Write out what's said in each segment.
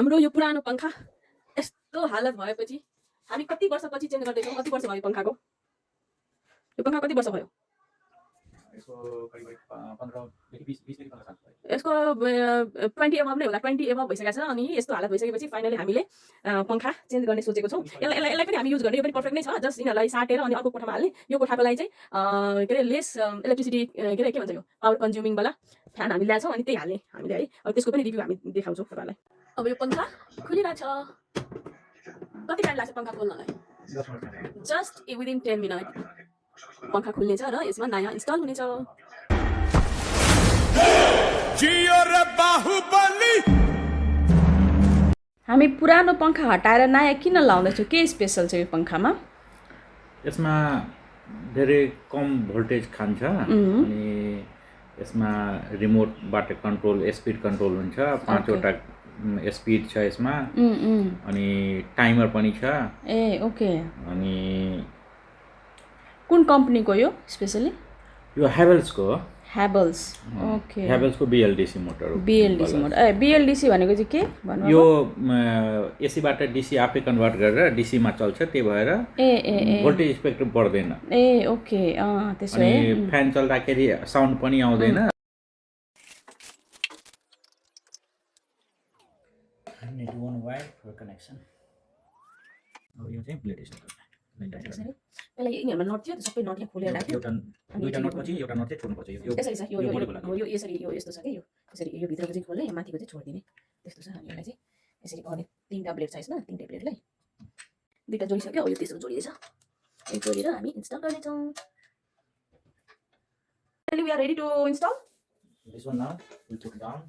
हाम्रो यो पुरानो पंखा यस्तो हालत भएपछि हामी कति वर्षपछि चेन्ज गर्दैछौँ कति वर्ष भयो पंखाको यो पंखा कति वर्ष भयो यसको करिब 15 देखि 20 देखि 15 साल भयो यसको 20 एबभ नै होला 20 एबभ भइसकेको छ अनि यस्तो हालत भइसकेपछि फाइनली हामीले पंखा चेन्ज गर्ने सोचेको छौँ यसलाई पनि हामी युज गर्ने यो पनि पर्फेक्ट नै छ जस्ट यिनीहरूलाई साटेर अनि अर्को कोठामा हाल्ने यो कोठाको लागि चाहिँ के अरे लेस इलेक्ट्रिसिटी के भन्छ यो पावर कन्ज्युमिङ वाला फ्यान हामी ल्याएको छौँ अनि त्यही हाल्ने हामीले है अब त्यसको पनि रिभ्यू हामी देखाउँछौँ तपाईँलाई अब यो पंखा खुलिरहेको छ कति टाइम लाग्छ पंखा खोल्नलाई जस्ट विदिन 10 मिनट पंखा खुल्नेछ र यसमा नयाँ इन्स्टल हुनेछ हामी पुरानो पंखा हटाएर नयाँ किन लाउँदैछौँ के स्पेशल छ यो पंखामा यसमा धेरै कम भोल्टेज खान्छ अनि यसमा रिमोटबाट कन्ट्रोल स्पिड कन्ट्रोल हुन्छ 5 वटा स्पिड छ यसमा अनि टाइमर पनि छ ए ओके अनि कुन कम्पनीको यो स्पेशली यो हेभल्सको हो हेभल्स ओके हेभल्सको BLDC मोटर हो BLDC मोटर ए BLDC भनेको चाहिँ के भन्नु यो एसीबाट DC आफै कन्भर्ट गरेर DC मा चल्छ त्यही भएर भोल्टेज स्पेक्ट्रम बढ्दैन ए ओके त्यसो अनि फ्यान चल्दाखेरि साउन्ड पनि आउँदैन need one wire for connection अब यो चाहिँ ब्लेड स्टेसन पहिला यिनीहरुमा नट थियो सबै नट यहाँ खोलेर राख्यो दुईटा नट पछि एउटा नट चाहिँ छोड्नु पर्छ यो यसरी छ यो यसरी यो यस्तो छ के यो यसरी यो भित्रको चाहिँ खोल्ने माथिको चाहिँ छोड्दिने त्यस्तो छ अनि यसलाई चाहिँ यसरी गर्ने तीनटा ब्लेड छ यसमा तीनटा ब्लेडलाई दुईटा जोडिसक्यो अब यो तेस्रो जोडिएछ यो जोडेर हामी इन्स्टल गर्ने छौं we are ready to install this one now we put down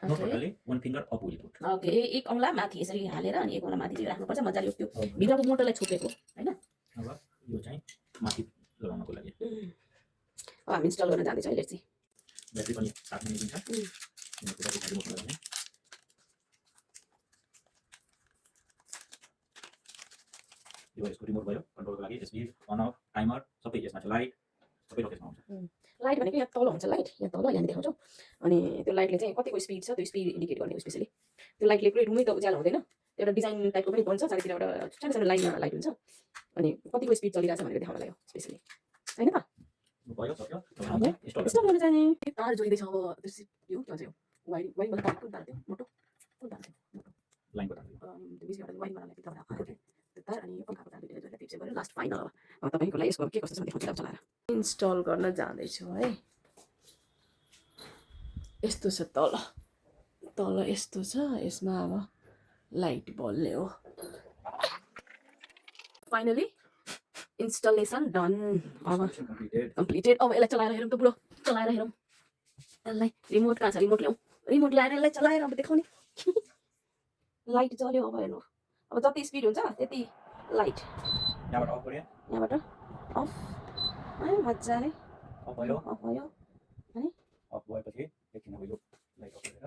not totally one finger up we put okay एक औंला माथि यसरी हालेर अनि एक औंला माथि चाहिँ राख्नु पर्छ मजाले यो भित्रको मोटरलाई छोपेको हैन अब यो चाहिँ माथि लगाउनको लागि अब हामी इन्स्टल गर्न जाँदै छौं लेट्स सी ब्याट्री पनि 7 मिनेट दिन्छ यो पुरा रिमोट लगाउने यो यसको रिमोट भयो कन्ट्रोलको लागि स्पिड अन अफ टाइमर सबै यसमा छ लाइट सबै लोकेसनमा आउँछ लाइट भनेको यहाँ तल हुन्छ लाइट यहाँ तल यहाँ देखाउँछौ अनि त्यो लाइटले चाहिँ कतिको स्पिड छ त्यो स्पिड इन्डिकेट गर्ने हो स्पेशली त्यो लाइटले पुरै रुमै त उज्यालो हुँदैन एउटा डिजाइन टाइपको पनि बन्छ चारैतिर एउटा सानो सानो लाइनमा लाइट हुन्छ अनि कतिको स्पिड चलिरहेछ भनेर देखाउनलाई हो स्पेशली हैन त भयो सक्यो इन्स्टल गर्न जाने तार जोडिदै छ अब यो के भन्छ यो वाइड वाइड मतलब कुन तार त्यो मोटो कुन तार त्यो लाइनको तार त्यो बिचबाट वाइड बनाउनलाई पिता राख्नु त्यो तार अनि यो पंखाको तारले जोडेर टिप्स गरेर लास्ट फाइनल अब तपाईको लागि यसको के कस्तो छ देखाउँछु चलाएर इन्स्टल गर्न जाँदै छु है यस्तो छ तल तल यस्तो छ यसमा अब लाइट बल्ने हो फाइनली इन्स्टलेसन डन अब कम्प्लिटेड अब यसलाई चलाएर हेरौँ त बुढो चलाएर हेरौँ यसलाई रिमोट कहाँ छ रिमोट ल्याउँ रिमोट ल्याएर यसलाई चलाएर अब देखाउने लाइट जल्यो अब हेर्नु अब जति स्पिड हुन्छ त्यति लाइट यहाँबाट अफ गरे यहाँबाट अफ है मजाले अफ भयो है अफ भएपछि एकछिन अब यो लाइट अफ गरेर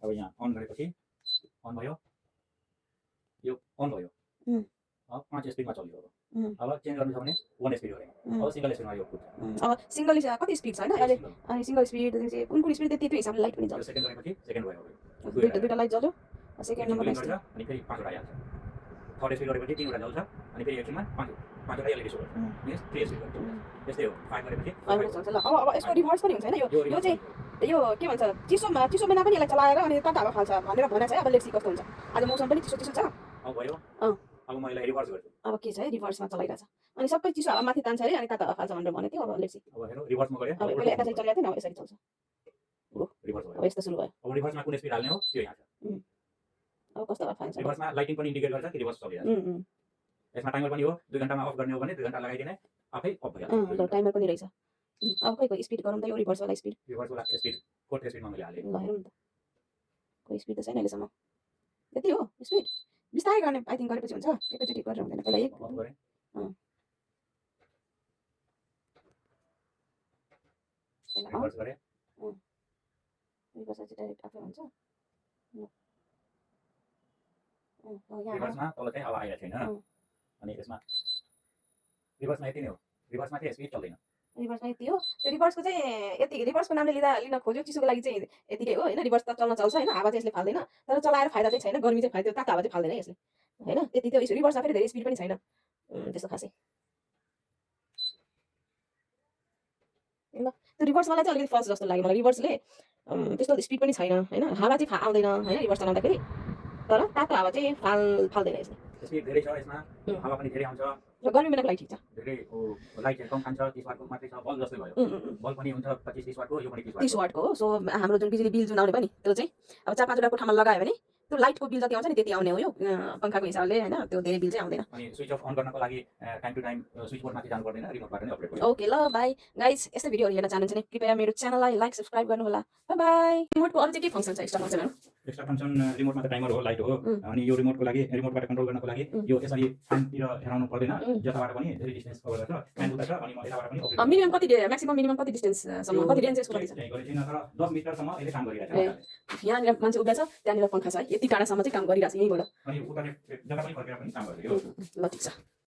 अब यहाँ अन गरेपछि अन भयो यो अन भयो अब 5 स्पिडमा चल्यो अब चेन्ज गर्नु छ भने 1 स्पिड गरे अब सिंगल स्पिडमा यो पुग्छ अब सिंगल कति स्पिड छ हैन अहिले अनि सिंगल स्पिड चाहिँ कुन स्पिड त्यति हिसाबले लाइट पनि जल्छ सेकेन्ड गरेपछि सेकेन्ड भयो दुईटा लाइट जल्यो सेकेन्ड नम्बर लाइट अनि फेरि 5 वटा आइहाल्छ थर्ड स्पिड गरेपछि 3 वटा जल्छ अनि फेरि एकछिनमा 5 वटा एलइडी शो गर्छ मिन्स 3 स्पिड गर्छ त्यस्तै हो 5 गरेपछि 5 वटा चल्छ ल अब यसको रिभर्स पनि हुन्छ हैन यो चाहिँ यो के भन्छ चिसो महिना पनि यसलाई चलाएर अनि कता हावा फाल्छ भनेर भनेछ है अब लेट्स सी कस्तो हुन्छ आज मौसम पनि चिसो छ अब भयो अब म यसलाई रिभर्स गर्छु अब के छ है रिभर्समा चलाइरहेछ अनि सबै चिसो हावा माथि तान्छ अरे अनि तातो हावा फाल्छ भनेर भनेको थियो अब लेट्स सी अब हेर्नु रिभर्समा गरे अब पहिले यता चाहिँ चलिरहेको थियो अब यसरी चल्छ रिभर्स भयो अब यस्तो सुरु भयो अब रिभर्समा कुन स्पिड हाल्ने हो त्यो यहाँ छ अब कस्तो हावा फाल्छ रिभर्समा लाइटिङ पनि इन्डिकेट गर्छ कि रिभर्स चलिरहेछ यसमा टाइमर पनि हो 2 घण्टामा अफ गर्ने हो भने 2 घण्टा लगाइदिने आफै अफ भइहाल्छ ल टाइमर पनि रहेछ अब खै स्पिड गरौँ त यो रिभर्स वाला स्पिड 4th स्पिडमा मैले हाले ल हेरौँ त कोही स्पिड त छैन अहिलेसम्म यति हो स्पिड बिस्तारै गर्ने आई थिङ्क गरेपछि हुन्छ एकैचोटि गरेर हुँदैन पहिला एक गरे रिभर्स गरे रिभर्स चाहिँ डाइरेक्ट आफै हुन्छ रिभर्समा तल चाहिँ हावा आइरहेको छैन अनि यसमा रिभर्समा यति नै हो रिभर्समा चाहिँ स्पिड चल्दैन रिभर्समा यति हो त्यो रिभर्सको चाहिँ यति रिभर्सको नामले लिन खोज्यो चिसोको लागि चाहिँ यतिकै हो होइन रिभर्स त चल्न चल्छ होइन हावा चाहिँ यसले फाल्दैन तर चलाएर फाइदा चाहिँ छैन गर्मी चाहिँ फाल्यो त्यो तातो हावा चाहिँ फाल्दैन यसले होइन त्यति त्यो रिभर्समा फेरि धेरै स्पिड पनि छैन त्यस्तो खासै ल त्यो रिभर्स मलाई चाहिँ अलिकति फल्स जस्तो लाग्यो मलाई रिभर्सले त्यस्तो स्पिड पनि छैन होइन हावा चाहिँ आउँदैन होइन रिभर्स चलाउँदाखेरि तर तातो हावा चाहिँ फाल्दैन यसले स्पिड धेरै छ यसमा हावा पनि धेरै आउँछ र गर्मी महिनाको लागि ठिक छ धेरै लाइट कम खान्छ 30 वाटको मात्रै छ बल्ब जस्तै भयो बल्ब पनि हुन्छ 25 30 वाटको यो पनि 30 वाटको हो सो हाम्रो जुन बिजुली बिल जुन आउने पनि त्यो चाहिँ अब 4-5 वटा कोठामा लगायो भने त्यो लाइटको बिल जति आउँछ नि त्यति आउने हो यो पंखाको हिसाबले हैन त्यो धेरै बिल चाहिँ आउँदैन अनि स्विच अफ अन गर्नको लागि time to time switch board माथि जानु पर्दैन रिमोटबाट नै अपडेट गर्नु ओके ल बाइ गाइस यस्तै भिडियोहरु हेर्न चाहनुहुन्छ भने कृपया मेरो च्यानललाई लाइक सब्स्क्राइब गर्नु होला बाइ बाइ रिमोटको अरु चाहिँ के फंक्सन छ एक्स्ट्रा फंक्सनहरु एक्स्ट्रा फंक्सन रिमोटमा त टाइमर हो लाइट हो अनि यो रिमोटको लागि रिमोटबाट कन्ट्रोल गर्नको लागि यो यसरी फ्यानतिर हेराउनु पर्दैन जताबाट पनि धेरै डिस्टेन्स कभर गर्छ फ्यान उता छ अनि म यताबाट पनि अपडेट मिनिमम कति म्याक्सिमम मिनिमम कति डिस्टेन्स सम्म कति रेन्ज यसको कति छ गरेको छैन तर 10 मिटर सम्म यसले काम गरिरहेको छ यहाँनिर मान्छे उभिया छ त्यहाँनिर पंखा छ है यति टाढासम्म चाहिँ काम गरिरहेको छ यहीँबाट अनि उता जता पनि फर्केर पनि काम गरिरहेको ल ठिक छ